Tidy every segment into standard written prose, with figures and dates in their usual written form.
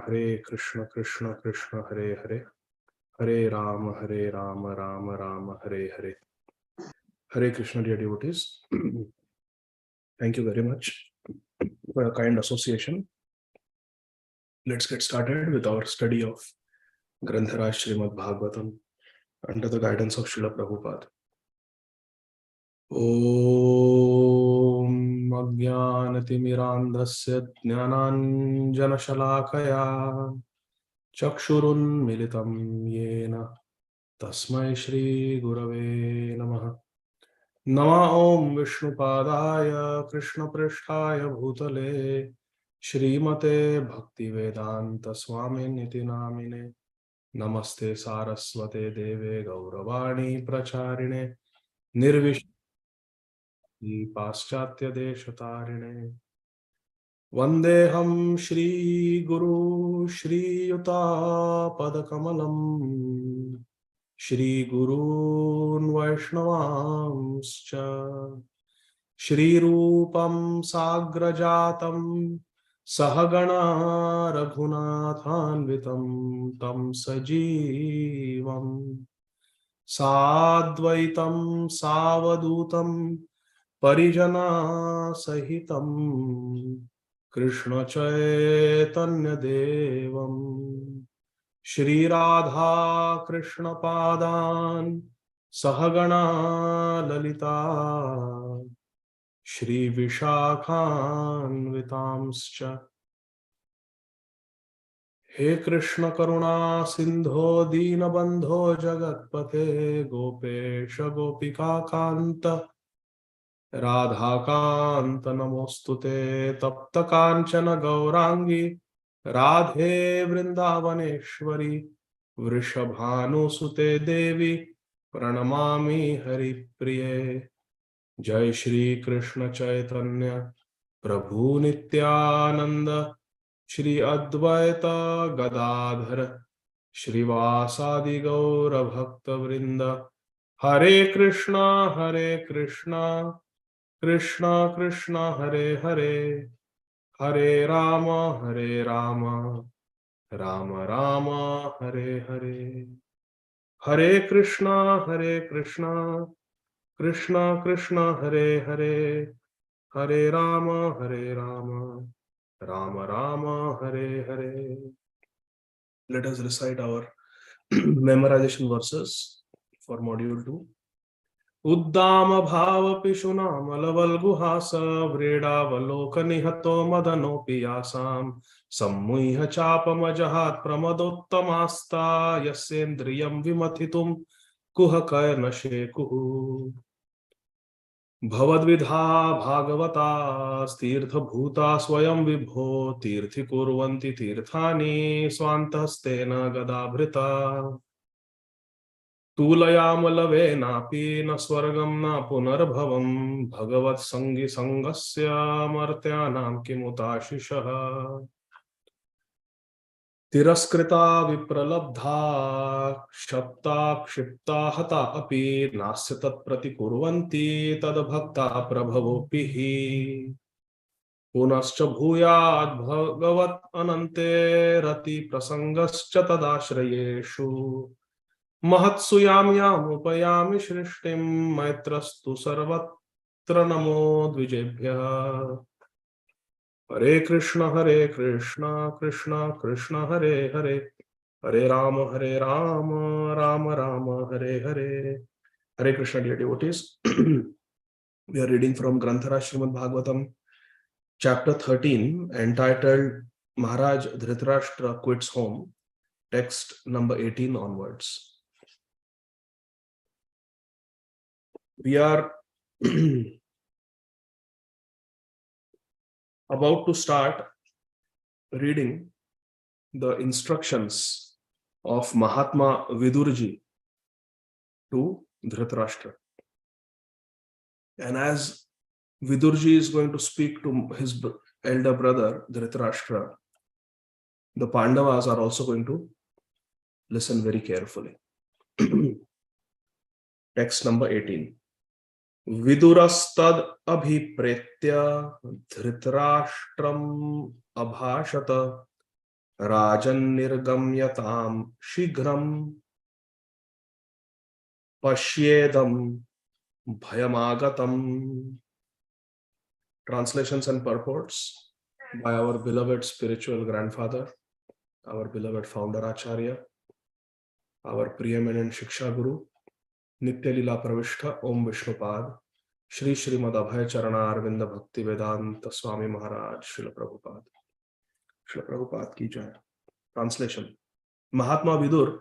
Hare Krishna Krishna Krishna Hare Hare, Hare Rama Rama Rama Hare Hare. Hare Krishna, dear devotees. Thank you very much for your kind association. Let's get started with our study of Granthara Śrīmad Bhāgavatam under the guidance of Srila Prabhupada. Om Ajnanatimmirandhasya Jnananjanashalakaya Chakshurun Militam Yena Tasmai Shri Gurave Namaha. Nama Om Vishnupadaya Krishna Prishtaya Bhutale Śrīmate Bhakti Vedanta Swami Niti Namine Namaste Saraswate Deve Gauravani Pracharine Nirvishti Paschatya Deshatarine Vandeham Shri Guru Shri Yuta Padakamalam Shri Gurun Vaishnavamscha Shri Rupam Sagrajatam Sahagana Raghunathanvitam Tam Sajivam Sadvaitam Savadutam Parijana Sahitam Krishna Chaitanya Devam Shri Radha Krishna Padan Sahagana Lalita Shri Vishakhan Vitamscha. He Krishna Karuna Sindho Deenabandho Jagatpate Gopesha Gopika Kanta Radha Kanta Namostute Tapta Kanchana Gaurangi Radhe Vrindavaneshwari Vrishabhanu Sute Devi Pranamami Hari Priye. Jai Shri Krishna Chaitanya Prabhu Nityananda Shri Advaita Gadādhara Śrīvāsādi Gaura Bhakta Vrinda. Hare Krishna Krishna Krishna Hare Hare, Hare Rama Rama Rama Hare Hare. Hare Krishna Krishna Krishna Hare Hare, Hare Rama Rama Rama Hare Hare. Let us recite our memorization verses for module 2. Uddama bhava pishuna malaval guhasa vredavaloka nihato madano piyasam sammuiha chapam ajahat pramadottamasta yasendriyam vimathitum kuhakaya nashekuhu. Bhavadvidha bhagavata stirtha bhuta swayam vibho tirthi kurvanti tirthani swantastena gadabhrita tulayam lavenapi na swargam na punarbhavam bhagavat sangi sangasya martyanam kimutashishaha. Tiraskrita vipralabdha shapta kshipta hata api nasya tat pratikurvanti tad bhakta prabhavopihi punascha bhuyat bhagavat anante rati prasangascha tadashrayeshu mahatsu yamyam upayami shrishtim maitrastu sarvatra namo dvijebhyah. Hare Krishna Krishna Krishna Hare Hare, Hare Rama Rama Rama Hare Hare. Hare Krishna, dear devotees. We are reading from Granthara Śrīmad Bhāgavatam, chapter 13, entitled Maharaj Dhritarashtra Quits Home, text number 18 onwards. We are about to start reading the instructions of Mahatma Vidurji to Dhritarashtra. And as Vidurji is going to speak to his elder brother Dhritarashtra, the Pandavas are also going to listen very carefully. Text number 18. Vidurastad abhipretya dhritarashtram abhashata Rajan nirgamyatam shighram pashyedam bhayamagatam. Translations and purports by our beloved spiritual grandfather, our beloved founder Acharya, our preeminent Shiksha Guru, Nitya Lila Pravishta Om Vishnupad, Shri Śrīmad Abhay Charana Arvinda Bhakti Vedanta Swami Maharaj, Srila Prabhupada. Srila Prabhupada ki jai. Translation. Mahatma Vidur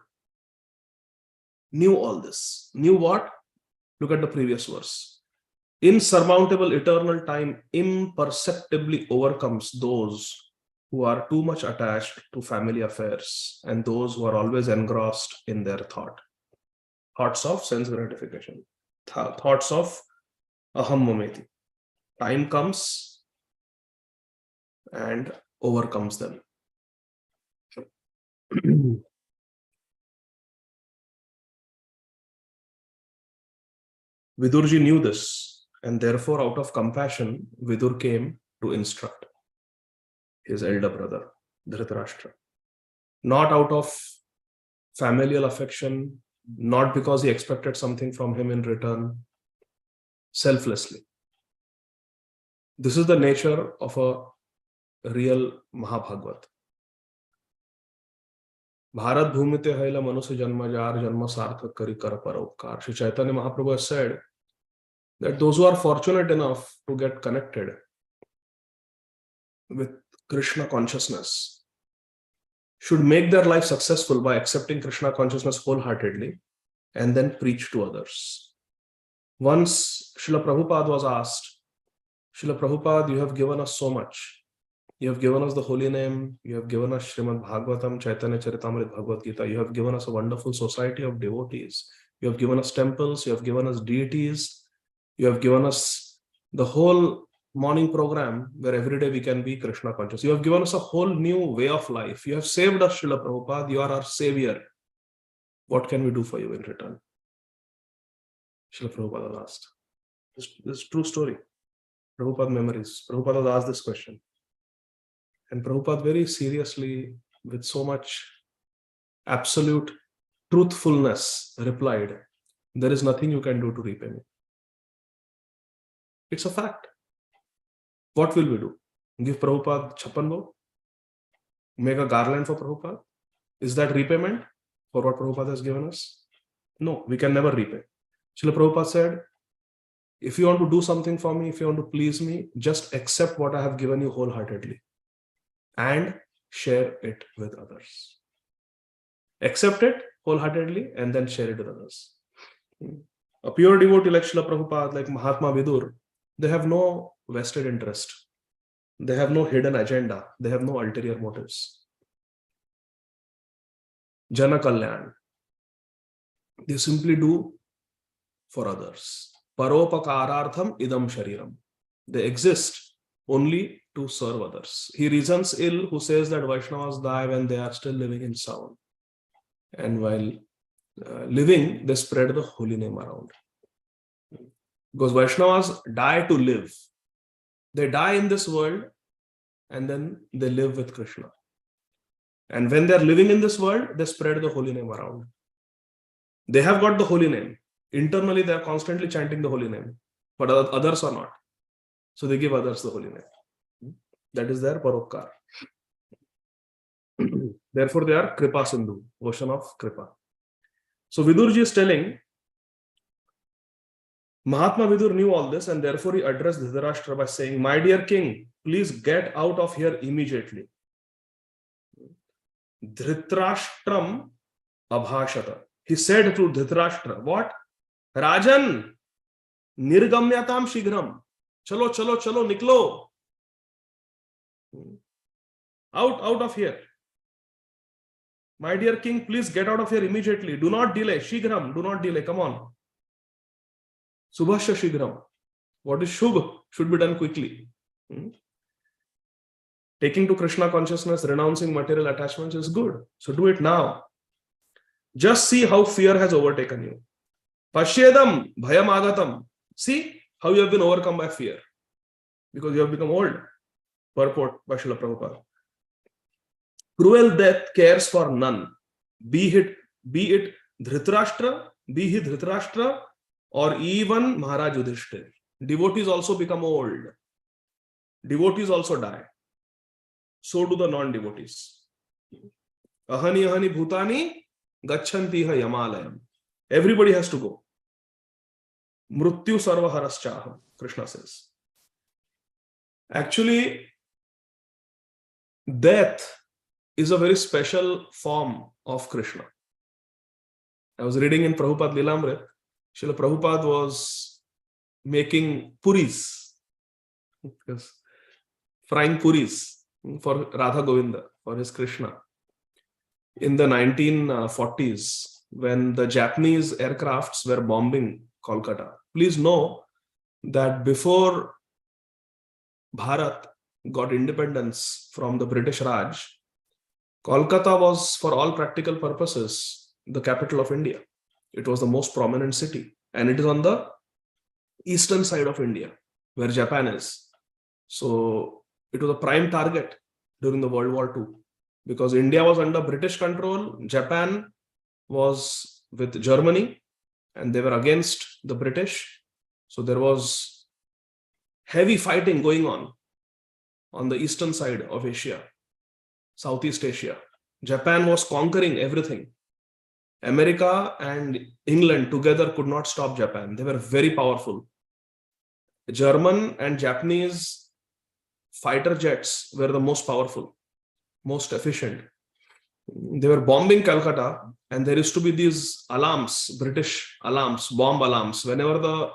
knew all this. Knew what? Look at the previous verse. Insurmountable eternal time imperceptibly overcomes those who are too much attached to family affairs and those who are always engrossed in their thoughts of sense gratification, thoughts of aham mameti. Time comes and overcomes them. Vidurji knew this, and therefore out of compassion Vidur came to instruct his elder brother Dhritarashtra, not out of familial affection, not because he expected something from him in return, selflessly. This is the nature of a real Mahabhagavat. Bharat bhumite haila manusya janma jar janma sarthak kari kar paropkar. Shri Chaitanya Mahaprabhu has said that those who are fortunate enough to get connected with Krishna consciousness should make their life successful by accepting Krishna consciousness wholeheartedly and then preach to others. Once Srila Prabhupada was asked, Srila Prabhupada, you have given us so much. You have given us the holy name. You have given us Śrīmad Bhāgavatam, Chaitanya Charitamrita, Bhagavad Gita. You have given us a wonderful society of devotees. You have given us temples. You have given us deities. You have given us the whole morning program where every day we can be Krishna conscious. You have given us a whole new way of life. You have saved us, Srila Prabhupada. You are our savior. What can we do for you in return? Srila Prabhupada asked. This is a true story. Prabhupada memories. Prabhupada was asked this question. And Prabhupada very seriously, with so much absolute truthfulness, replied, there is nothing you can do to repay me. It's a fact. What will we do? Give Prabhupada chappan bhog? Make a garland for Prabhupada? Is that repayment for what Prabhupada has given us? No, we can never repay. Srila Prabhupada said, if you want to do something for me, if you want to please me, just accept what I have given you wholeheartedly and share it with others. Accept it wholeheartedly and then share it with others. A pure devotee like Srila Prabhupada, like Mahatma Vidur, they have no vested interest. They have no hidden agenda. They have no ulterior motives. Jana Kalyan. They simply do for others. Paropakarartham idam shariram. They exist only to serve others. He reasons ill who says that Vaishnavas die when they are still living in sound. And while living, they spread the holy name around. Because Vaishnavas die to live. They die in this world and then they live with Krishna. And when they are living in this world, they spread the holy name around. They have got the holy name. Internally, they are constantly chanting the holy name. But others are not. So they give others the holy name. That is their paropkar. Therefore, they are Kripa Sindhu, ocean of Kripa. So Vidurji is telling, Mahatma Vidur knew all this and therefore he addressed Dhritarashtra by saying, my dear king, please get out of here immediately. Dhritarashtram abhashata. He said to Dhritarashtra, what? Rajan, nirgamyatam shighram. Chalo, chalo, chalo, niklo. Out of here. My dear king, please get out of here immediately. Do not delay. Shighram, do not delay. Come on. Subhasya shighram. What is shubh should be done quickly. Taking to Krishna consciousness, renouncing material attachments is good. So do it now. Just see how fear has overtaken you. Pashyedam bhayam agatam. See how you have been overcome by fear. Because you have become old. Purport by Srila Prabhupada. Cruel death cares for none, be it Dhritarashtra, be he Dhritarashtra, or even Maharaj Yudhishthir. Devotees also become old. Devotees also die. So do the non-devotees. Ahani ahani bhutani gachanti ha yamalayam. Everybody has to go. Mrityu sarva haraschaha, Krishna says. Actually, death is a very special form of Krishna. I was reading in Prabhupada Lilamrit, Srila Prabhupada was making puris, frying puris for Radha Govinda, for his Krishna. In the 1940s, when the Japanese aircrafts were bombing Kolkata. Please know that before Bharat got independence from the British Raj, Kolkata was, for all practical purposes, the capital of India. It was the most prominent city, and it is on the eastern side of India, where Japan is. So it was a prime target during the World War II, because India was under British control, Japan was with Germany, and they were against the British. So there was heavy fighting going on the eastern side of Asia, Southeast Asia. Japan was conquering everything. America and England together could not stop Japan. They were very powerful. German and Japanese fighter jets were the most powerful, most efficient. They were bombing Calcutta, and there used to be these alarms, British alarms, bomb alarms. Whenever the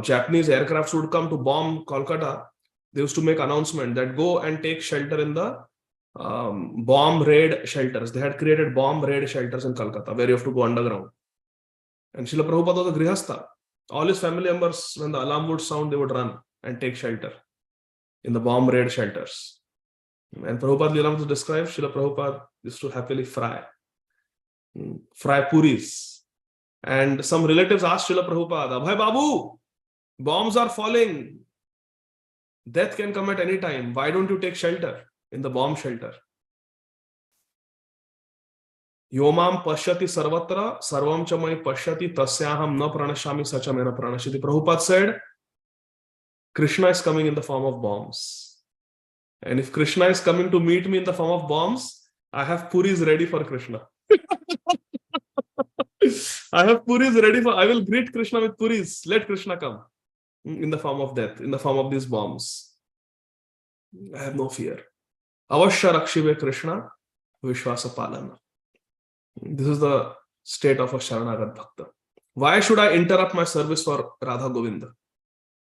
Japanese aircrafts would come to bomb Kolkata, they used to make announcement that go and take shelter in the bomb raid shelters. They had created bomb raid shelters in Calcutta where you have to go underground. And Srila Prabhupada was a grihastha. All his family members, when the alarm would sound, they would run and take shelter in the bomb raid shelters. And Prabhupada Lilamrit describes, Srila Prabhupada used to happily fry puris. And some relatives asked Srila Prabhupada, Abhay Babu, bombs are falling. Death can come at any time. Why don't you take shelter in the bomb shelter? Yomam pashyati sarvatra, sarvam chamai pashyati, tasyaham na pranashami sachamena pranashiti. Prabhupada said, Krishna is coming in the form of bombs. And if Krishna is coming to meet me in the form of bombs, I have puris ready for Krishna. I will greet Krishna with puris. Let Krishna come in the form of death, in the form of these bombs. I have no fear. Avashya rakshive Krishna vishwasa palana. This is the state of a Sharanagat Bhakta. Why should I interrupt my service for Radha Govinda?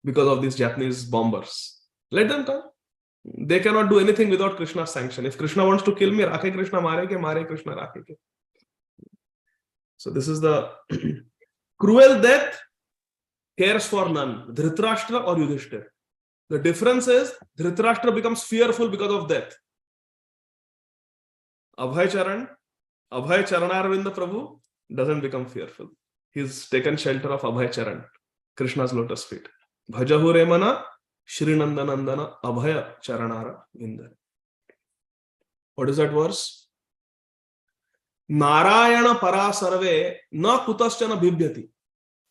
Because of these Japanese bombers. Let them come. They cannot do anything without Krishna's sanction. If Krishna wants to kill me, rakhe Krishna, mare Krishna, rakhe ke. So this is the cruel death cares for none, Dhritarashtra or Yudhishthir. The difference is Dhritarashtra becomes fearful because of death. Abhay Charanarvinda Prabhu doesn't become fearful. He's taken shelter of Abhay Charan, Krishna's lotus feet. Bhajahu Remana Shrinandanandana Abhaya Charanara Vinda. What is that verse? Narayana Parasarve na kutaschana bibhyati.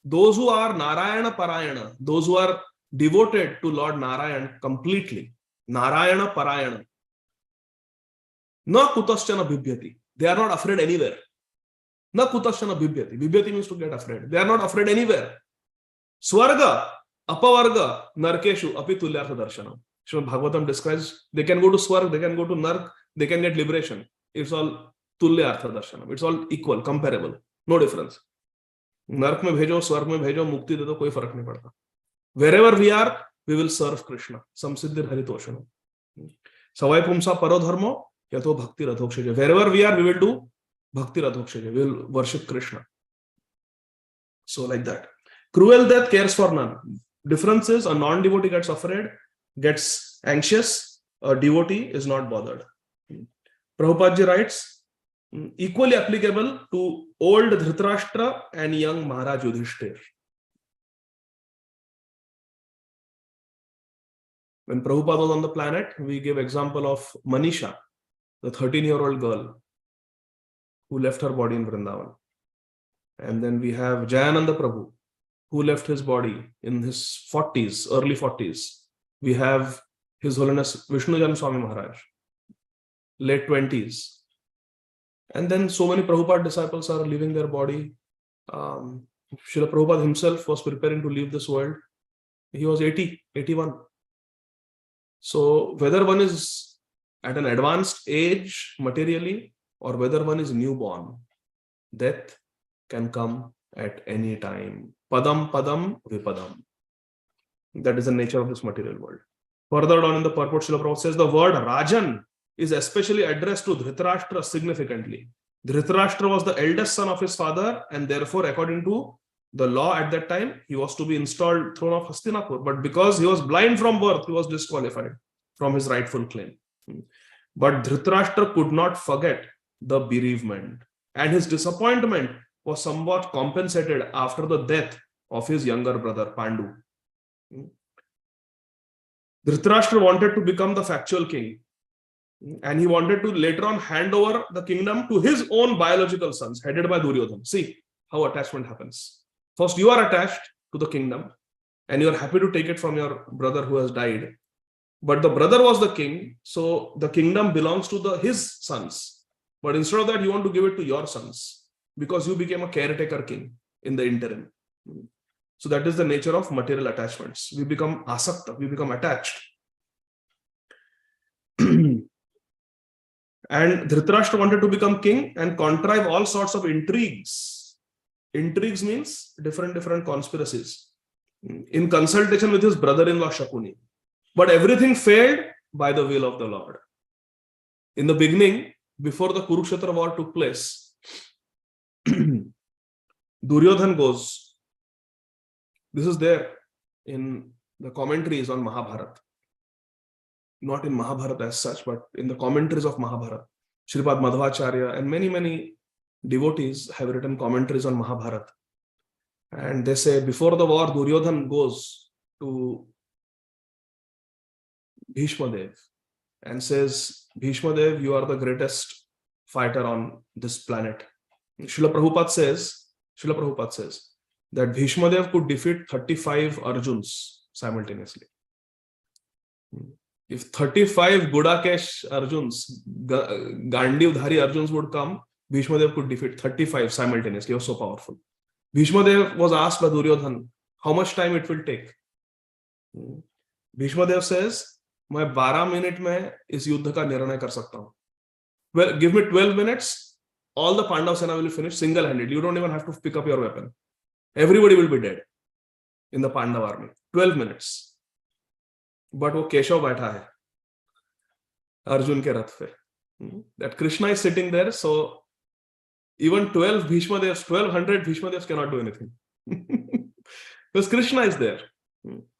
Those who are Narayana Parayana, those who are devoted to Lord Narayan completely, Narayana Parayana, na kutaschana bibhyati. They are not afraid anywhere. Na kutaschana bibhyati. Bibhyati means to get afraid. They are not afraid anywhere. Swarga, Apavarga, Narkeshu, Api Tulyartha Darshanam. Śrīmad Bhāgavatam describes they can go to Swarg, they can go to Nark, they can get liberation. It's all Tulyartha Darshanam. It's all equal, comparable. No difference. Nark mein bhejo, Swarg mein bhejo, Mukti de do, koi farak nahi padta. Wherever we are, we will serve Krishna. Samsiddhir Haritoshanam. Savai Pumsa Parodharmo, Yato Bhakti Radhokshaja. Wherever we are, we will do Bhakti Radhokshaja. We will worship Krishna. So like that. Cruel death cares for none. Difference is a non-devotee gets afraid, gets anxious. A devotee is not bothered. Prabhupada ji writes, equally applicable to old Dhritarashtra and young Maharaj Yudhishthir. When Prabhupada was on the planet, we give example of Manisha. the 13-year-old girl who left her body in Vrindavan. And then we have Jayananda Prabhu, who left his body in his 40s, early 40s. We have His Holiness Vishnujan Swami Maharaj, late 20s. And then so many Prabhupada disciples are leaving their body. Srila Prabhupada himself was preparing to leave this world. He was 80, 81. So whether one is at an advanced age materially or whether one is newborn, death can come at any time. Padam padam vipadam. That is the nature of this material world. Further down in the purport, Srila Prabhupada says the word Rajan is especially addressed to Dhritarashtra significantly. Dhritarashtra was the eldest son of his father, and therefore, according to the law at that time, he was to be installed throne of Hastinapur. But because he was blind from birth, he was disqualified from his rightful claim. But Dhritarashtra could not forget the bereavement, and his disappointment was somewhat compensated after the death of his younger brother Pandu. Dhritarashtra wanted to become the factual king, and he wanted to later on hand over the kingdom to his own biological sons, headed by Duryodhana. See how attachment happens. First, you are attached to the kingdom, and you are happy to take it from your brother who has died. But the brother was the king, so the kingdom belongs to his sons. But instead of that, you want to give it to your sons, because you became a caretaker king in the interim. So that is the nature of material attachments. We become asakta, we become attached. And Dhritarashtra wanted to become king and contrive all sorts of intrigues. Intrigues means different conspiracies in consultation with his brother-in-law Shakuni. But everything failed by the will of the Lord. In the beginning, before the Kurukshetra war took place, Duryodhana goes, this is there in the commentaries on Mahabharata. Not in Mahabharata as such, but in the commentaries of Mahabharata. Shripad Madhvacharya and many devotees have written commentaries on Mahabharata. And they say, before the war, Duryodhana goes to Bhishma Dev and says, Bhishma Dev, you are the greatest fighter on this planet. Srila Prabhupada says that Bhishma Dev could defeat 35 Arjuns simultaneously. If 35 Gudakesh Arjuns, Gandhivdhari Arjuns would come, Bhishma Dev could defeat 35 simultaneously. He was so powerful. Bhishma Dev was asked by Duryodhana, how much time it will take? Bhishma Dev says, मैं 12 minutes में इस युद्ध का निर्णय कर सकता हूं. Well, give me 12 minutes, all the Pandav Sena will finish single-handed. You don't even have to pick up your weapon. Everybody will be dead in the Pandav army. 12 minutes. But वो केशव बैठा है अर्जुन के रथ पे. That Krishna is sitting there, so even 12 Bhishma Devs, 1200 Bhishma Devs cannot do anything. Because Krishna is there.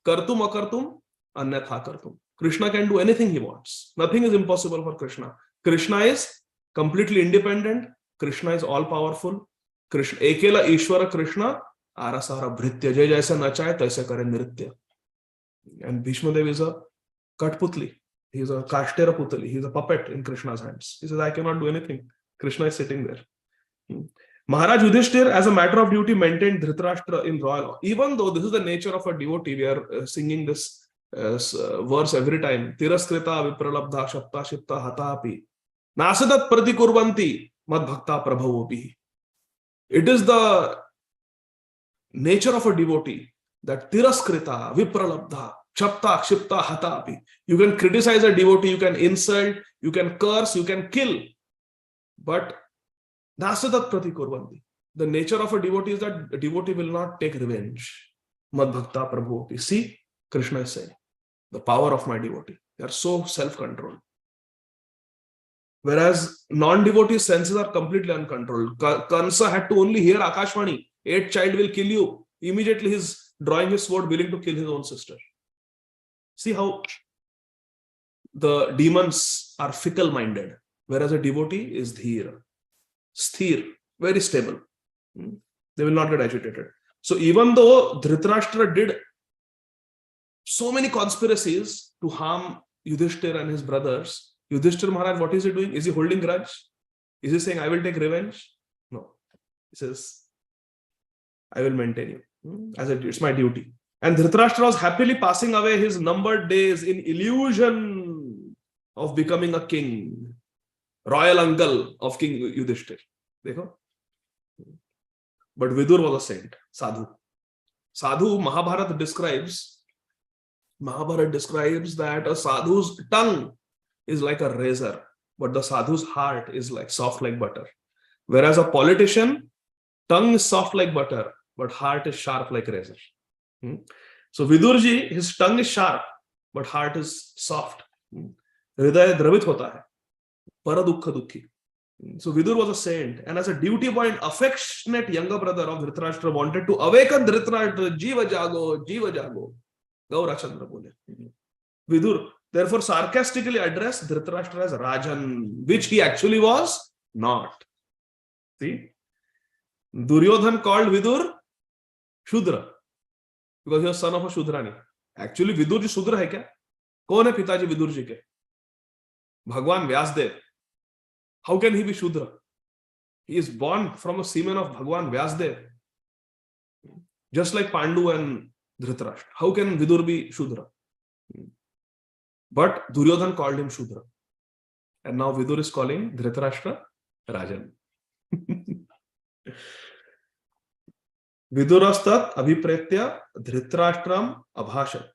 Kartum akartum anyatha kartum. Krishna can do anything he wants. Nothing is impossible for Krishna. Krishna is completely independent. Krishna is all powerful. Krishna ekela Ishvara Krishna arasara bhritya. Jai jaisa nachaye taise kare nritya. And Bhishma Dev is a Katputli. He is a Kashtera Putali. He is a puppet in Krishna's hands. He says, I cannot do anything. Krishna is sitting there. Maharaj Yudhishthir, as a matter of duty, maintained Dhritarashtra in royal. Even though this is the nature of a devotee, we are singing this verse every time. Tiraskrita vipralabdha shapta shipta hatapi nasadat pratikurvanti mad bhakta prabhavopi. It is the nature of a devotee that tiraskrita vipralabdha shapta shipta hatapi. You can criticize a devotee, you can insult, you can curse, you can kill, but nasadat pratikurvanti. The nature of a devotee is that a devotee will not take revenge. Mad bhakta prabhavopi. See, Krishna is saying, the power of my devotee. They are so self-controlled. Whereas non-devotee senses are completely uncontrolled. Kansa had to only hear Akashvani, 8th child will kill you. Immediately he's drawing his sword, willing to kill his own sister. See how the demons are fickle-minded, whereas a devotee is dhira, sthir, very stable. They will not get agitated. So even though Dhritarashtra did so many conspiracies to harm Yudhishthira and his brothers, Yudhishthira Maharaj, what is he doing? Is he holding grudge? Is he saying, I will take revenge? No. He says, I will maintain you. It's my duty. And Dhritarashtra was happily passing away his numbered days in illusion of becoming a king. Royal uncle of King Yudhishthira. Dekho? But Vidur was a saint, sadhu. Sadhu, Mahabharata describes that a sadhu's tongue is like a razor, but the sadhu's heart is like soft like butter. Whereas a politician, tongue is soft like butter, but heart is sharp like razor. So Vidurji, his tongue is sharp, but heart is soft. Hridaya dravit hota hai. Paradukha dukhi. So Vidur was a saint, and as a duty point, affectionate younger brother of Dhritarashtra wanted to awaken Dhritarashtra. Jiva jago, Jiva jago. Gaurachandra bole. Vidur therefore sarcastically addressed Dhritarashtra as Rajan, which he actually was not. See? Duryodhan called Vidur Shudra because he was son of a Shudrani. Actually, Vidur ji Shudra hai kya? Kaun hai Pitaji Vidur ji ke? Bhagwan Vyasdev. How can he be Shudra? He is born from a semen of Bhagwan Vyasdev. Just like Pandu and Dhritarashtra. How can Vidur be Shudra? But Duryodhan called him Shudra. And now Vidur is calling Dhritarashtra Rajan. Vidurastat abhipretya Dhritarashtram abhashat.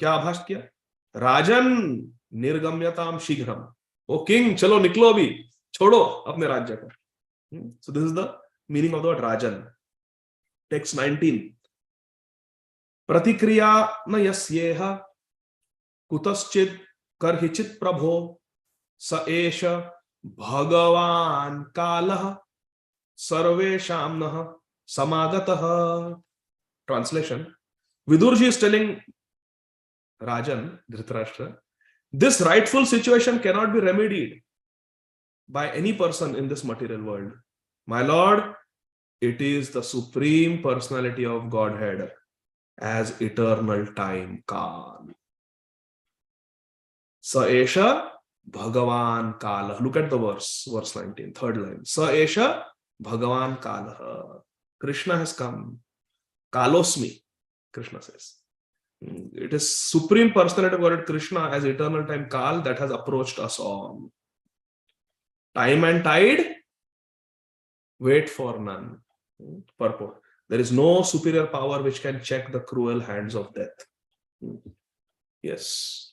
Kya abhash kiya? Rajan nirgamyatam shighram. Oh king, chalo niklo abhi. Chodo apne rajya ko. So this is the meaning of the word Rajan. Text 19. Pratikriya na yasyeha kutaschid karhichit prabho sa esha bhagavan kalah sarvesham nah samagatah. Translation. Vidurji is telling Rajan, Dhritarashtra, this rightful situation cannot be remedied by any person in this material world. My Lord, it is the Supreme Personality of Godhead as eternal time, Kal. Sa Esha Bhagavan Kala. Look at the verse 19, third line. Sa Esha Bhagavan Kala. Krishna has come. Kalosmi, Krishna says. It is Supreme Personality of Godhead Krishna as eternal time, Kal, that has approached us all. Time and tide, wait for none. Purport. There is no superior power which can check the cruel hands of death. Yes.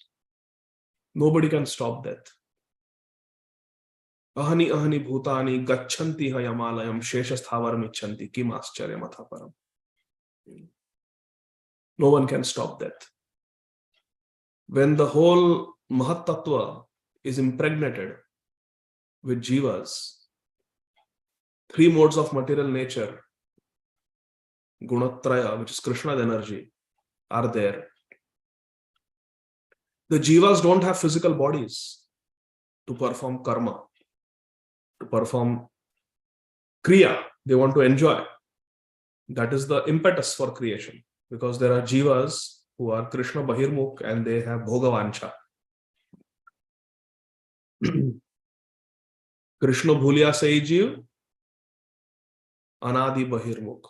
Nobody can stop death. Ahani ahani bhutani gachanti hayamalayam sheshasthavar michanti kim ascharya mathaparam. No one can stop death. When the whole Mahat Tattva is impregnated with jivas, three modes of material nature, Gunatraya, which is Krishna's energy, are there. The jivas don't have physical bodies to perform karma, to perform kriya. They want to enjoy. That is the impetus for creation, because there are jivas who are Krishna Bahirmukh and they have Bhogavancha. Krishna Bhulya Sai Jiv Anadi Bahirmukh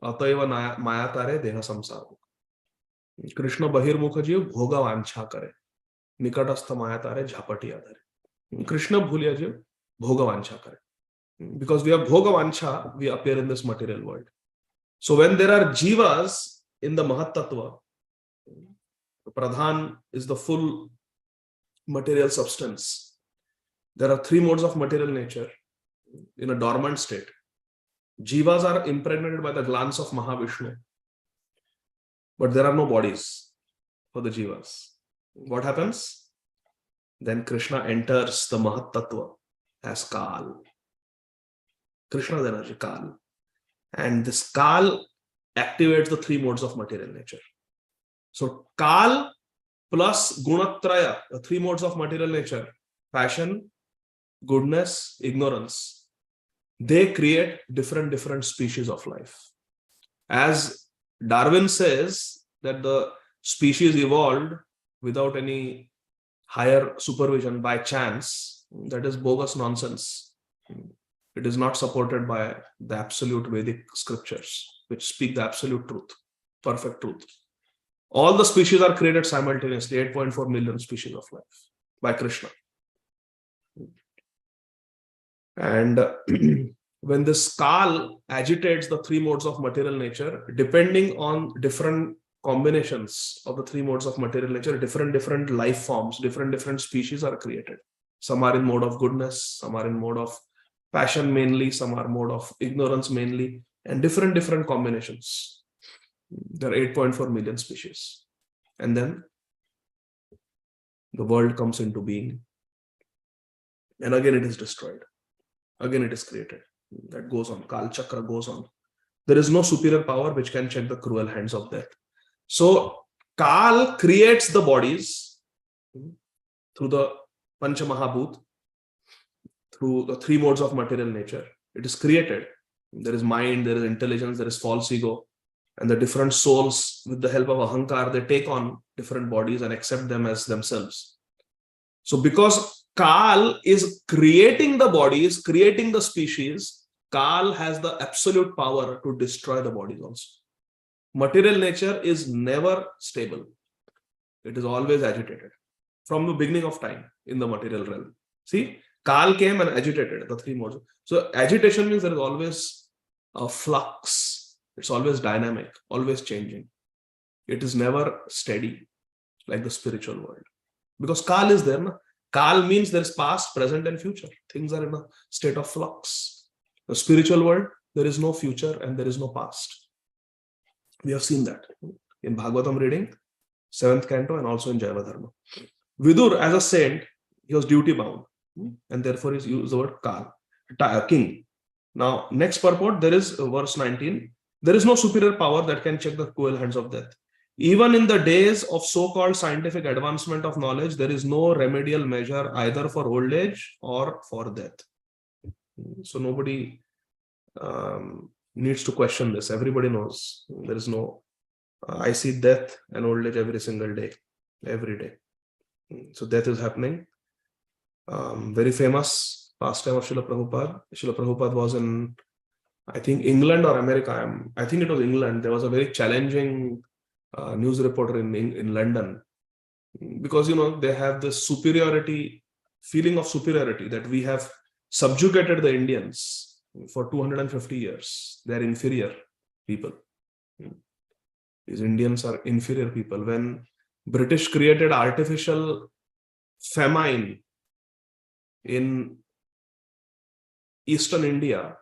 Ataiva Mayatare Deha Samsaruk. Krishna Bahirmukha Jiv Bhogavancha Kare Nikatastha Mayatare Jhapati Adare. Krishna Bhulya Jiv Bhogavancha Kare. Because we have Bhogavancha, we appear in this material world. So when there are jivas in the Mahat Tattva, Pradhan is the full material substance. There are three modes of material nature in a dormant state. Jivas are impregnated by the glance of Mahavishnu, but there are no bodies for the jivas. What happens? Then Krishna enters the Mahat Tattva as Kal. Krishna's energy, Kal. And this Kal activates the three modes of material nature. So Kal plus Gunatraya, the three modes of material nature, passion, goodness, ignorance, they create different species of life. As Darwin says that the species evolved without any higher supervision by chance, that is bogus nonsense. It is not supported by the absolute Vedic scriptures, which speak the absolute truth, perfect truth. All the species are created simultaneously, 8.4 million species of life by Krishna. And when this Kal agitates the three modes of material nature, depending on different combinations of the three modes of material nature, different life forms, different species are created. Some are in mode of goodness, some are in mode of passion mainly, some are mode of ignorance mainly, and different combinations. There are 8.4 million species. And then the world comes into being. And again it is destroyed. Again it is created. That goes on. Kal Chakra goes on. There is no superior power which can check the cruel hands of death. So Kal creates the bodies through the Pancha Mahabhut, through the three modes of material nature. It is created. There is mind, there is intelligence, there is false ego, and the different souls, with the help of Ahankar, they take on different bodies and accept them as themselves. So because Kal is creating the bodies, creating the species, Kal has the absolute power to destroy the bodies also. Material nature is never stable. It is always agitated from the beginning of time in the material realm. See, Kal came and agitated the three modes. So agitation means there is always a flux. It's always dynamic, always changing. It is never steady like the spiritual world. Because Kal is there. Kal means there is past, present, and future. Things are in a state of flux. The spiritual world, there is no future and there is no past. We have seen that in Bhagavatam reading, 7th Canto, and also in Jaiva Dharma. Vidur, as a saint, he was duty bound, and therefore he used the word Kal, king. Now, next purport, there is verse 19. There is no superior power that can check the cruel hands of death. Even in the days of so-called scientific advancement of knowledge, there is no remedial measure either for old age or for death. So nobody needs to question this. Everybody knows there is no, I see death and old age every single day, every day. So death is happening. Very famous pastime of Srila Prabhupada. Srila Prabhupada was in, I think, England or America. I think it was England. There was a very challenging news reporter in London, because, you know, they have this superiority, feeling of superiority, that we have subjugated the Indians for 250 years. They are inferior people. These Indians are inferior people. When British created artificial famine in eastern India,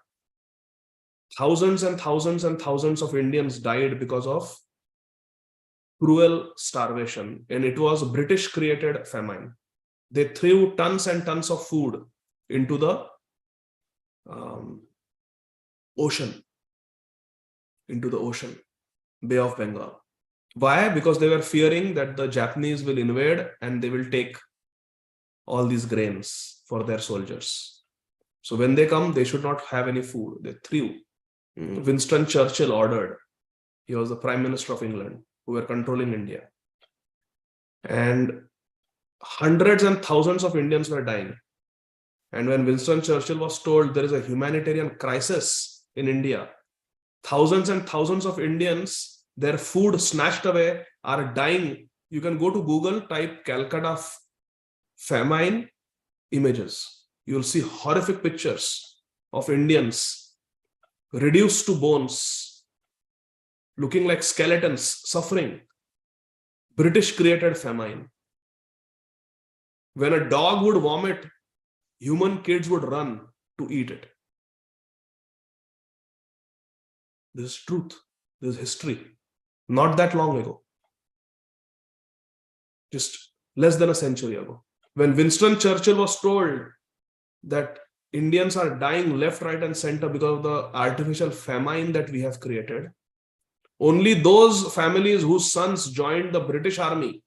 thousands and thousands and thousands of Indians died because of cruel starvation, and it was British created famine. They threw tons and tons of food into the ocean, Bay of Bengal. Why? Because they were fearing that the Japanese will invade and they will take all these grains for their soldiers. So when they come, they should not have any food. They threw. Winston Churchill ordered. He was the Prime Minister of England, who were controlling India. And hundreds and thousands of Indians were dying. And when Winston Churchill was told there is a humanitarian crisis in India, thousands and thousands of Indians, their food snatched away, are dying. You can go to Google, type Calcutta famine images. You'll see horrific pictures of Indians reduced to bones, looking like skeletons, suffering. British created famine. When a dog would vomit, human kids would run to eat it. This is truth. This is history. Not that long ago. Just less than a century ago. When Winston Churchill was told that Indians are dying left, right, and center because of the artificial famine that we have created, only those families whose sons joined the British Army,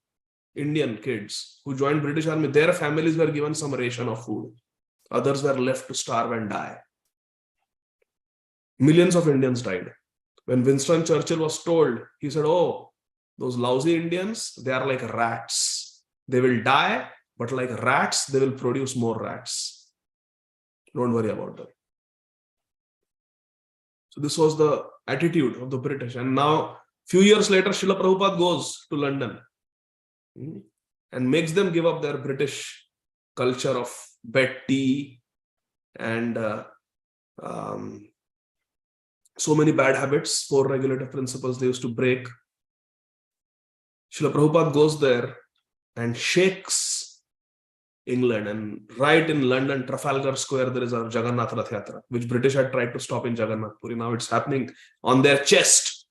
Indian kids who joined British Army, their families were given some ration of food. Others were left to starve and die. Millions of Indians died. When Winston Churchill was told, he said, oh, those lousy Indians, they are like rats. They will die But like rats, they will produce more rats. Don't worry about that. So this was the attitude of the British. And now, few years later, Srila Prabhupada goes to London and makes them give up their British culture of bed tea and so many bad habits, 4 regulative principles they used to break. Srila Prabhupada goes there and shakes England, and right in London, Trafalgar Square, there is a Jagannath Rath Yatra, which British had tried to stop in Jagannath Puri. Now it's happening on their chest.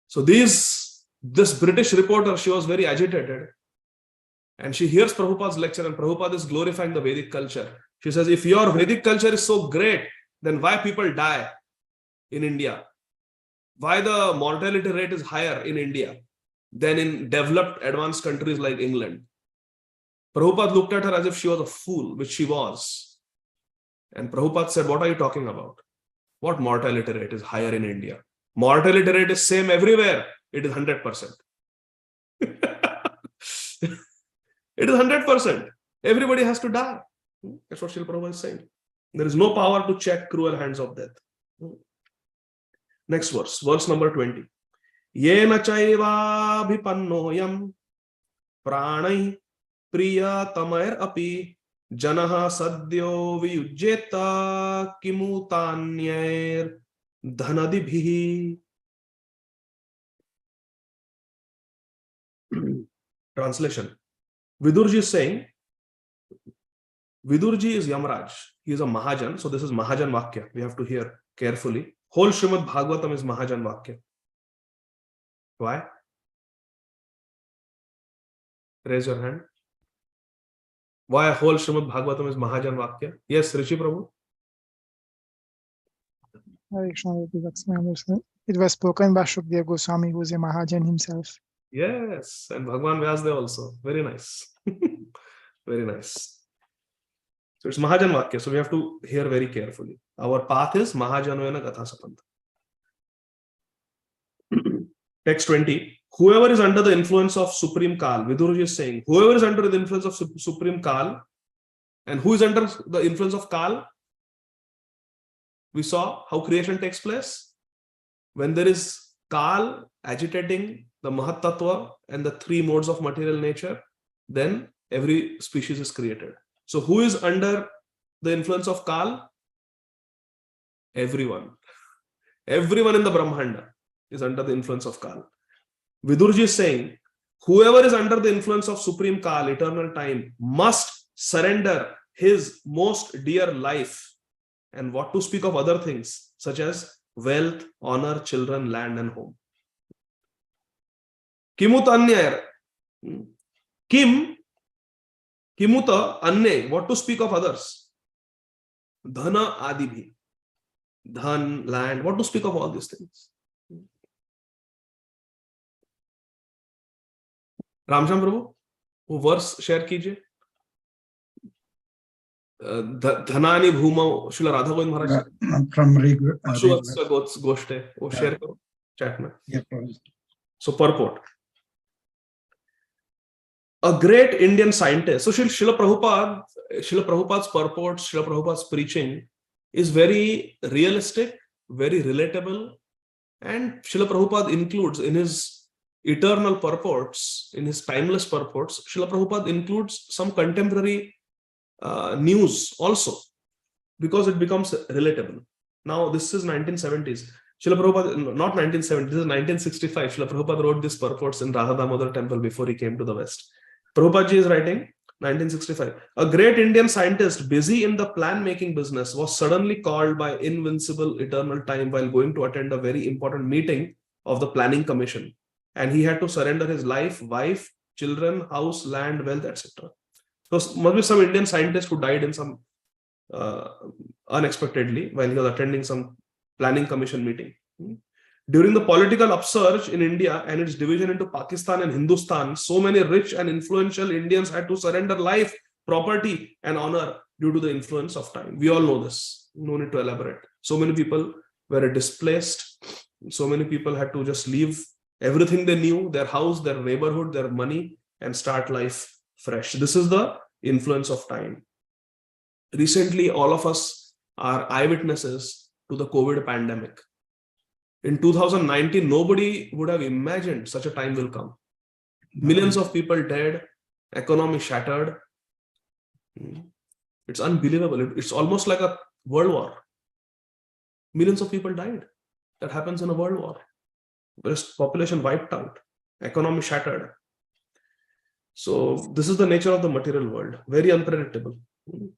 So this British reporter, she was very agitated, and she hears Prabhupada's lecture, and Prabhupada is glorifying the Vedic culture. She says, if your Vedic culture is so great, then why people die in India? Why the mortality rate is higher in India than in developed advanced countries like England? Prabhupada looked at her as if she was a fool, which she was. And Prabhupada said, what are you talking about? What mortality rate is higher in India? Mortality rate is same everywhere. It is 100%. It is 100%. Everybody has to die. That's what Srila Prabhupada is saying. There is no power to check cruel hands of death. Next verse number 20. Yena chaiva bhipannoyam pranai priya tamair api janaha sadyo viyujjeta kimutanyair dhanadibhihi. Translation. Vidurji is saying, Vidurji is Yamraj. He is a Mahajan. So this is Mahajan Vakya. We have to hear carefully. Whole Śrīmad Bhāgavatam is Mahajan Vakya. Why? Raise your hand. Why whole Śrīmad Bhāgavatam is Mahajan Vakya? Yes, Rishi Prabhu. It was spoken by Shukdev Goswami, who is a Mahajan himself. Yes, and Bhagwan Vyasdev also. Very nice. Very nice. So it's Mahajan Vakya. So we have to hear very carefully. Our path is Mahajanvena Gatha Sapanta. Text 20. Whoever is under the influence of Supreme Kal, Vidurji is saying, whoever is under the influence of Supreme Kal, and who is under the influence of Kal? We saw how creation takes place. When there is Kal agitating the Mahat Tattva and the 3 modes of material nature, then every species is created. So who is under the influence of Kal? Everyone. Everyone in the Brahmanda is under the influence of Kal. Vidurji is saying, whoever is under the influence of Supreme Kal, eternal time, must surrender his most dear life, and what to speak of other things, such as wealth, honor, children, land, and home. Kimuta anyayar. Kimuta anye. What to speak of others? Dhana adibhi. Dhan, land. What to speak of all these things? Ramsham Prabhu, वो verse share कीजिए. धनानि भूमौ श्रील राधा गोविंद महाराज from गोष्ठे वो share करो chat में. So purport. A great Indian scientist. So Srila Prabhupada's purport, Srila Prabhupada's preaching is very realistic, very relatable, and Srila Prabhupada includes in his eternal purports, in his timeless purports, Srila Prabhupada includes some contemporary news also, because it becomes relatable. Now this is 1970s. Srila Prabhupada, not 1970, this is 1965. Srila Prabhupada wrote these purports in Radha Damodar temple before he came to the West. Prabhupada ji is writing 1965. A great Indian scientist busy in the plan-making business was suddenly called by invincible eternal time while going to attend a very important meeting of the planning commission. And he had to surrender his life, wife, children, house, land, wealth, etc. So must be some Indian scientist who died in some unexpectedly while he was attending some planning commission meeting. During the political upsurge in India and its division into Pakistan and Hindustan, so many rich and influential Indians had to surrender life, property, and honor due to the influence of time. We all know this. No need to elaborate. So many people were displaced. So many people had to just leave everything they knew, their house, their neighborhood, their money, and start life fresh. This is the influence of time. Recently, all of us are eyewitnesses to the COVID pandemic. In 2019, nobody would have imagined such a time will come. Millions of people dead, economy shattered. It's unbelievable. It's almost like a world war. Millions of people died. That happens in a world war. There's population wiped out, economy shattered. So this is the nature of the material world. Very unpredictable.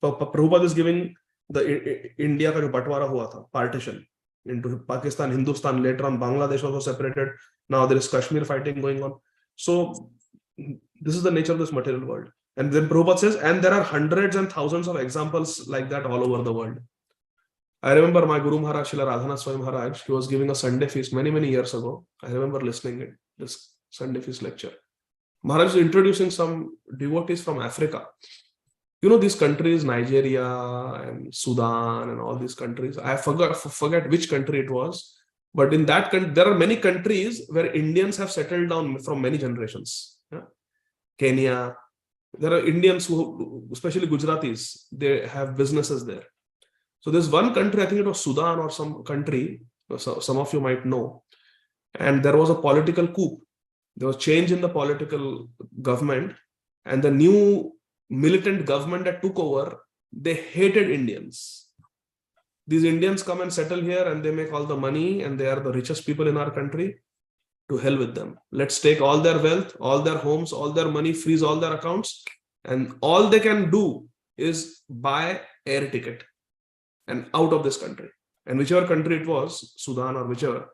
Prabhupada is giving the India ka jo batwara hua tha, partition into Pakistan, Hindustan. Later on, Bangladesh also separated. Now there is Kashmir fighting going on. So this is the nature of this material world. And then Prabhupada says, and there are hundreds and thousands of examples like that all over the world. I remember my Guru Maharaj, Srila Radhanath Swami Maharaj, he was giving a Sunday feast many years ago. I remember listening to this Sunday feast lecture. Maharaj is introducing some devotees from Africa. You know, these countries, Nigeria and Sudan and all these countries. I forget which country it was. But in that country, there are many countries where Indians have settled down from many generations. Yeah? Kenya. There are Indians who, especially Gujaratis, they have businesses there. So there's one country, I think it was Sudan or some country, some of you might know. And there was a political coup. There was change in the political government, and the new militant government that took over, they hated Indians. These Indians come and settle here and they make all the money and they are the richest people in our country. To hell with them. Let's take all their wealth, all their homes, all their money, freeze all their accounts, and all they can do is buy air ticket and out of this country. And whichever country it was, Sudan or whichever,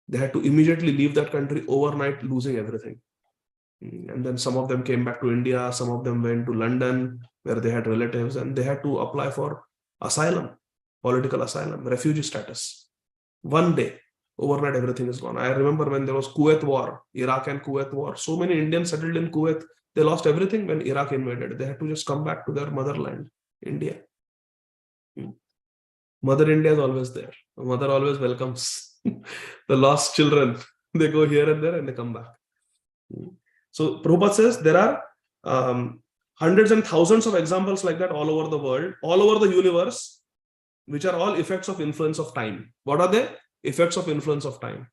they had to immediately leave that country overnight, losing everything. And then some of them came back to India, some of them went to London where they had relatives, and they had to apply for asylum, political asylum, refugee status. One day, overnight, everything is gone. I remember when there was Kuwait war, Iraq and Kuwait war, so many Indians settled in Kuwait, they lost everything when Iraq invaded. They had to just come back to their motherland, India. Mother India is always there. Mother always welcomes the lost children. They go here and there and they come back. So Prabhupada says there are hundreds and thousands of examples like that all over the world, all over the universe, which are all effects of influence of time. What are they? Effects of influence of time.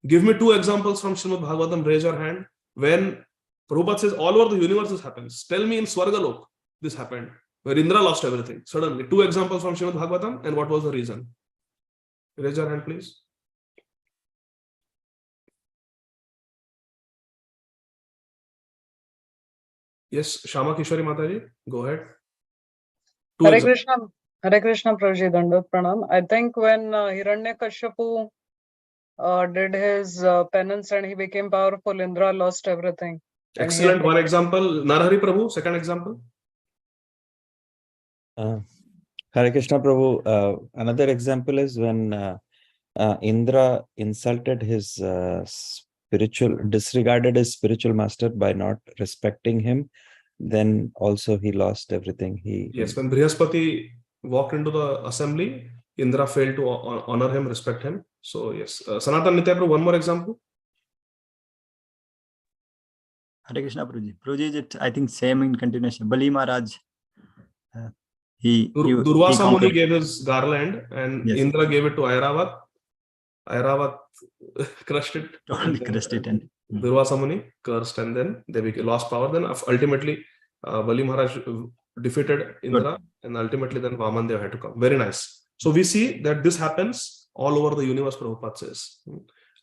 Give me two examples from Śrīmad Bhāgavatam. Raise your hand. When Prabhupada says all over the universe this happens, tell me in Swargalok this happened, where Indra lost everything. Suddenly, two examples from Śrīmad Bhāgavatam, and what was the reason? Raise your hand, please. Yes, Shama Kishori Mataji, go ahead. Hare Krishna, Prabhuji, Dandot Pranam. I think when Hiranyakashipu did his penance and he became powerful, Indra lost everything. Excellent. One example. Narhari Prabhu, second example. Hare Krishna Prabhu. Another example is when Indra insulted his disregarded his spiritual master by not respecting him, then also he lost everything. Yes, when Brihaspati walked into the assembly, Indra failed to honor him, respect him. So yes, Sanatan Nitya Prabhu, one more example. Hare Krishna Prabhuji. Prabhuji, it I think same in continuation. Bali Maharaj, Durvasa Muni gave his garland and yes, Indra gave it to Airavat. Airavat crushed it. totally crushed it. And Durvasa Muni cursed, and then they lost power. Then ultimately Bali Maharaj defeated Indra, and ultimately then Vamandev had to come. Very nice. So we see that this happens all over the universe, Prabhupada says.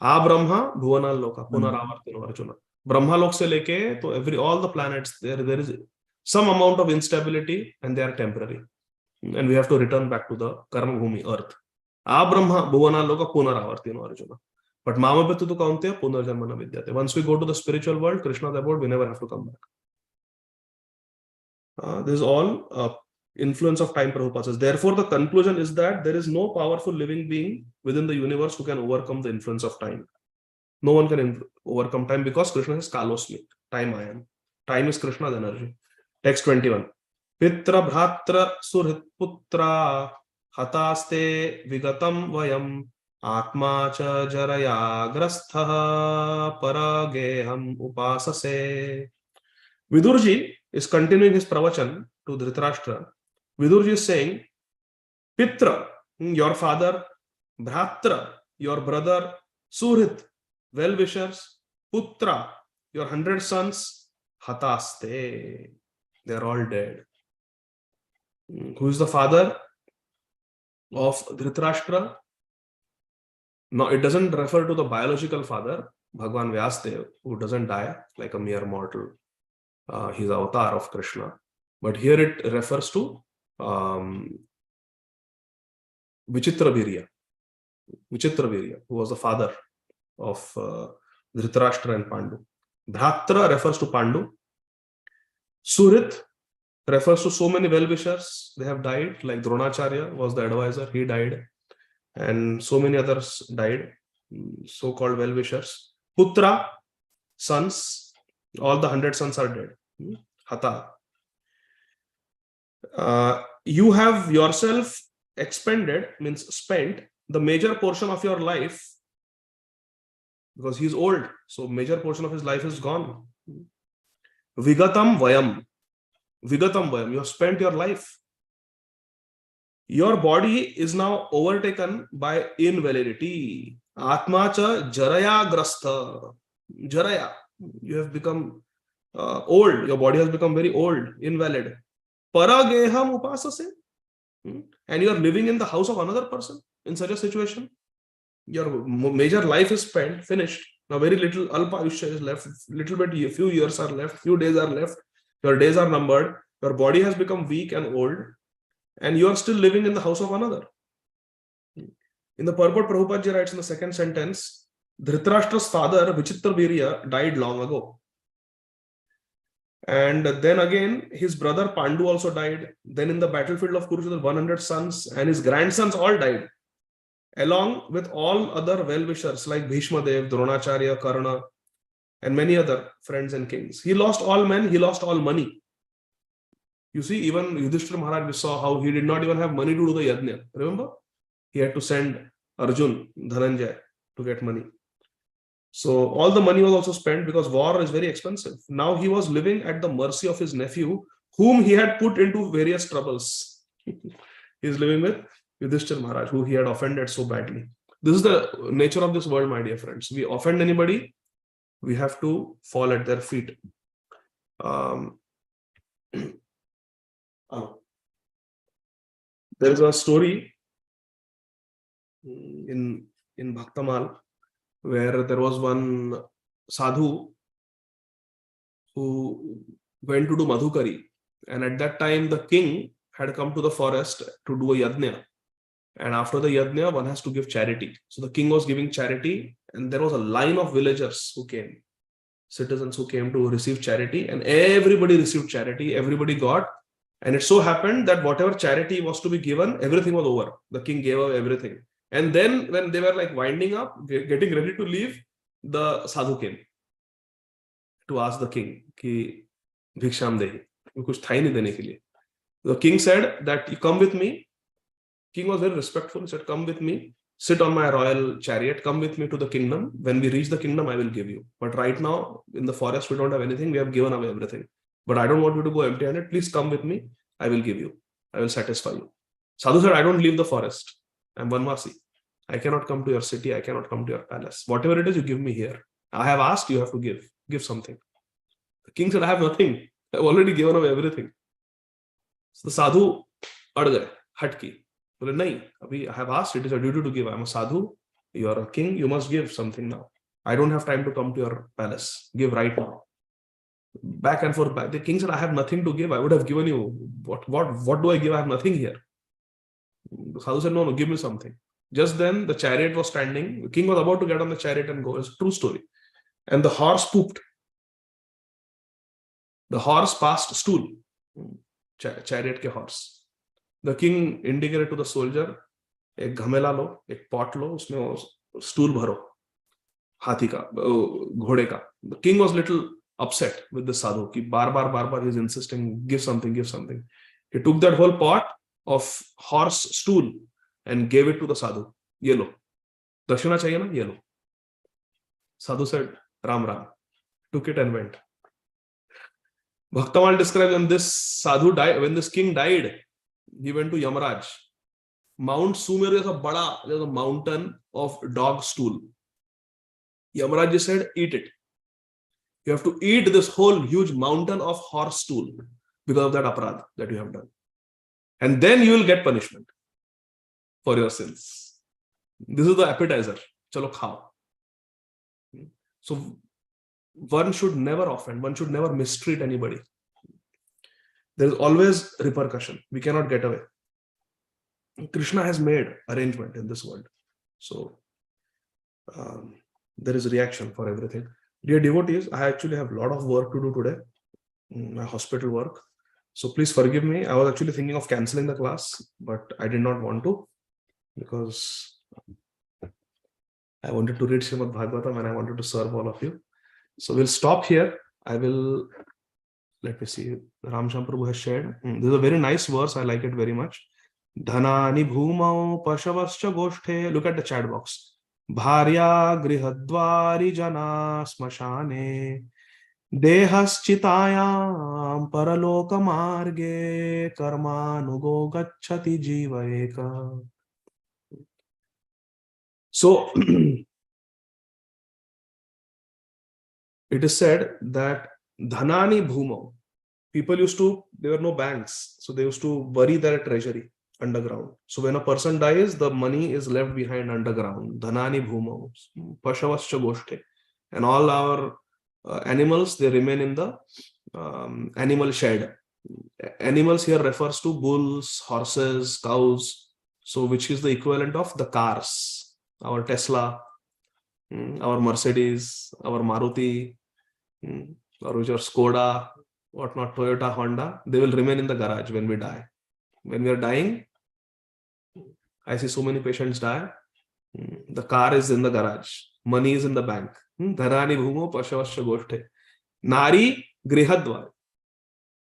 A Brahma Bhuvana Loka Punaravartino Arjuna. Brahma Lok se leke to all the planets, there is some amount of instability and they are temporary. And we have to return back to the Karma Bhumi, Earth. A Brahma Bhuvana Loka Punaravartino Arjuna. But Mama Betu to Kaunte Punarjanmana Vidyate. Once we go to the spiritual world, Krishna's abode, we never have to come back. This is all influence of time, Prabhupada says. Therefore, the conclusion is that there is no powerful living being within the universe who can overcome the influence of time. No one can overcome time because Krishna is Kalosmi, time I am. Time is Krishna's energy. Text 21. Pitra Bhratra Surhit Putra Hataste Vigatam Vayam Atma Cha Jaraya Grastha Parageham Upasase. Vidurji is continuing his pravachan to Dhritarashtra. Vidurji is saying, Pitra, your father, Bhratra, your brother, Suhrit, well-wishers, Putra, your 100 sons, Hataste, they are all dead. Who is the father of Dhritarashtra? No, it doesn't refer to the biological father, Bhagwan Vyasdev, who doesn't die like a mere mortal. He's avatar of Krishna. But here it refers to Vichitravirya, who was the father of Dhritarashtra and Pandu. Bhratra refers to Pandu. Suhrit refers to so many well-wishers. They have died, like Dronacharya was the advisor, he died. And so many others died, so-called well-wishers. Putra, sons, all the 100 sons are dead. Hata. You have yourself expended, means spent, the major portion of your life, because he is old, so major portion of his life is gone. Vigatam vayam. Vigatam vayam, you have spent your life. Your body is now overtaken by invalidity. Atma cha jaraya grastha. Jaraya. You have become old. Your body has become very old, invalid. Parageham upasase. And you are living in the house of another person in such a situation. Your major life is spent, finished. Now very little alpa ayushya is left. Little bit, a few years are left. Few days are left. Your days are numbered. Your body has become weak and old. And you are still living in the house of another. In the purport, Prabhupada ji writes in the second sentence, Dhritarashtra's father, Vichitravirya, died long ago. And then again, his brother Pandu also died. Then in the battlefield of Kurukshetra, 100 sons and his grandsons all died. Along with all other well-wishers like Bhishma Dev, Dronacharya, Karna, and many other friends and kings. He lost all men, he lost all money. You see, even Yudhishthira Maharaj, we saw how he did not even have money to do the yajna. Remember? He had to send Arjun, Dhananjay, to get money. So all the money was also spent because war is very expensive. Now he was living at the mercy of his nephew, whom he had put into various troubles. He is living with Yudhishthira Maharaj, who he had offended so badly. This is the nature of this world, my dear friends. We offend anybody, we have to fall at their feet. There is a story in Bhaktamal where there was one sadhu who went to do Madhukari, and at that time the king had come to the forest to do a yajna, and after the yajna one has to give charity. So the king was giving charity, and there was a line of villagers who came, citizens who came to receive charity, and everybody received charity, everybody got. And it so happened that whatever charity was to be given, everything was over. The king gave away everything. And then when they were like winding up, getting ready to leave, the sadhu came to ask the king, ki bhiksham dehi. Kuch tha hi nahi dene ke liye. The king said that you come with me. King was very respectful. He said, come with me, sit on my royal chariot, come with me to the kingdom. When we reach the kingdom, I will give you. But right now in the forest, we don't have anything. We have given away everything. But I don't want you to go empty-handed. Please come with me. I will give you. I will satisfy you. Sadhu said, I don't leave the forest. I'm Vanvasi. I cannot come to your city. I cannot come to your palace. Whatever it is, you give me here. I have asked, you have to give. Give something. The king said, I have nothing. I've already given away everything. So the sadhu ad gaye, hatki. Well, nahi, I have asked, it is a duty to give. I'm a sadhu. You are a king. You must give something now. I don't have time to come to your palace. Give right now. Back and forth. Back. The king said, I have nothing to give. I would have given you. What do I give? I have nothing here. The sadhu said, no, give me something. Just then the chariot was standing. The king was about to get on the chariot and go. It's a true story. And the horse pooped. The horse passed stool. Chariot ke horse. The king indicated to the soldier, ek ghamela lo, ek pot lo, usme stool bharo. Hathi ka, ghode ka. The king was little upset with the sadhu. Ki bar bar he's insisting, give something, give something. He took that whole pot of horse stool and gave it to the sadhu. Yellow. Dakshina chahiye na? Yellow. Sadhu said, Ram Ram. Took it and went. Bhaktamal describes when this sadhu died, when this king died, he went to Yamaraj. Mount Sumeru is there's a mountain of dog stool. Yamaraj said, eat it. You have to eat this whole huge mountain of horse stool because of that aparadh that you have done. And then you will get punishment for your sins. This is the appetizer. Chalo khao. So one should never offend. One should never mistreat anybody. There is always repercussion. We cannot get away. Krishna has made arrangement in this world. So there is reaction for everything. Dear devotees, I actually have a lot of work to do today. My hospital work. So please forgive me. I was actually thinking of cancelling the class, but I did not want to because I wanted to read Śrīmad Bhāgavatam and I wanted to serve all of you. So we'll stop here. Let me see. Ramsham Prabhu has shared. This is a very nice verse. I like it very much. Dhanani bhumau pashavascha goshthe. Look at the chat box. Bharya grihadvari jana smashane. Dehaschitayam paraloka marge karmanugo gacchati jiva eka. So it is said that dhanani bhumau, people there were no banks, so they used to bury their treasury underground. So when a person dies, the money is left behind underground. Dhanani bhumau, pashavascha goshthe. And all our animals, they remain in the animal shed. Animals here refers to bulls, horses, cows, so which is the equivalent of the cars. Our Tesla, our Mercedes, our Maruti, or which are Skoda, whatnot, Toyota, Honda, they will remain in the garage when we die. When we are dying, I see so many patients die. The car is in the garage. Money is in the bank. Dharani bhumo pashavasya goshthe. Nari grihadvar.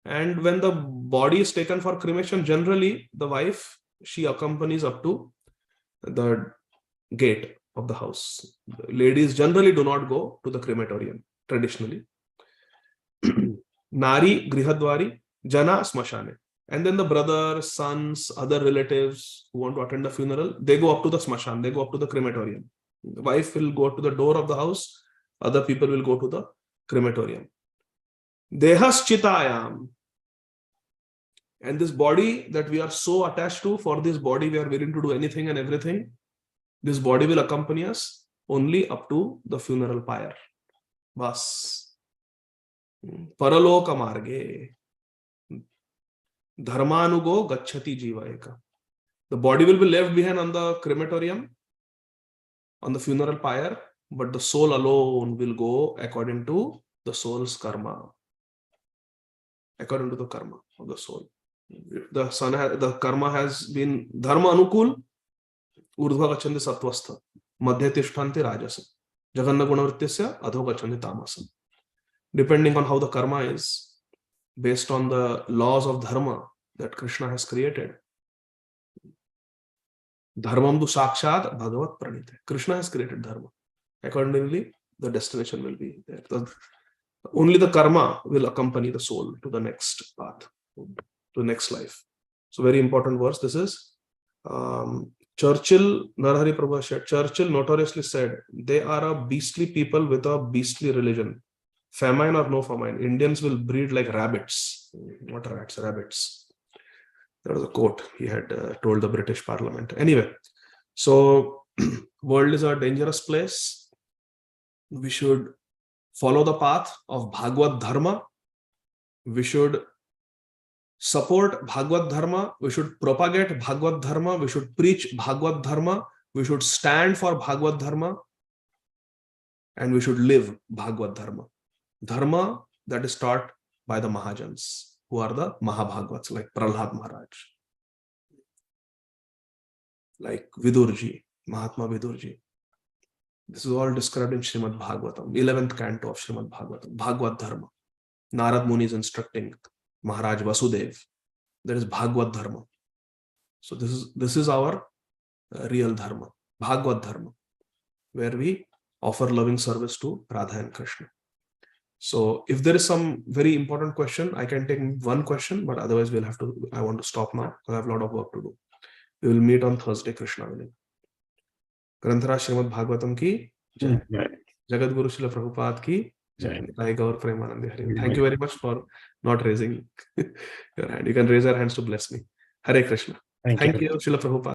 And when the body is taken for cremation, generally the wife, she accompanies up to the gate of the house. Ladies generally do not go to the crematorium traditionally. Nari grihadvari jana smashane. And then the brothers, sons, other relatives who want to attend the funeral, they go up to the smashan, they go up to the crematorium. The wife will go to the door of the house, other people will go to the crematorium. Dehaschitayam. And this body that we are so attached to, for this body we are willing to do anything and everything. This body will accompany us only up to the funeral pyre. Bas. Paraloka marge. Dharmanugo gacchati jiva eka. The body will be left behind on the crematorium, on the funeral pyre, but the soul alone will go according to the soul's karma. According to the karma of the soul. The karma has been dharma anukul, urdhva gacchandi sattvastha, madhya tishtanti rajasa, jaganna gunavrityasya adho gacchandi tamasa. Depending on how the karma is, based on the laws of dharma that Krishna has created. Dharmam tu sakshat bhagavat pranite. Krishna has created dharma. Accordingly, the destination will be there. Only the karma will accompany the soul to the next path, to the next life. So very important verse. This is Churchill, Narahari Prabhu said, Churchill notoriously said, they are a beastly people with a beastly religion. Famine or no famine, Indians will breed like rabbits. Not rats, rabbits. There was a quote he had told the British Parliament. Anyway, so world is a dangerous place. We should follow the path of Bhagavad Dharma. We should support Bhagavad Dharma. We should propagate Bhagavad Dharma. We should preach Bhagavad Dharma. We should stand for Bhagavad Dharma. And we should live Bhagavad Dharma. Dharma that is taught by the Mahajans, who are the Mahabhagavats, like Prahlad Maharaj, like Vidurji, Mahatma Vidurji. This is all described in Śrīmad Bhāgavatam, 11th canto of Śrīmad Bhāgavatam, Bhagavad Dharma. Narad Muni is instructing Maharaj Vasudev. There is Bhagavad Dharma. So this is our real Dharma, Bhagavad Dharma, where we offer loving service to Radha and Krishna. So if there is some very important question, I can take one question, but otherwise I want to stop now because I have a lot of work to do. We will meet on Thursday, Krishna willing. Granthara Śrīmad Bhāgavatam ki jai. Jagat Guru Srila Prabhupada ki jai. Jai Gaur Premanandi Hari. Thank you very much for not raising your hand. You can raise your hands to bless me. Hare Krishna. Thank you, Srila Prabhupada.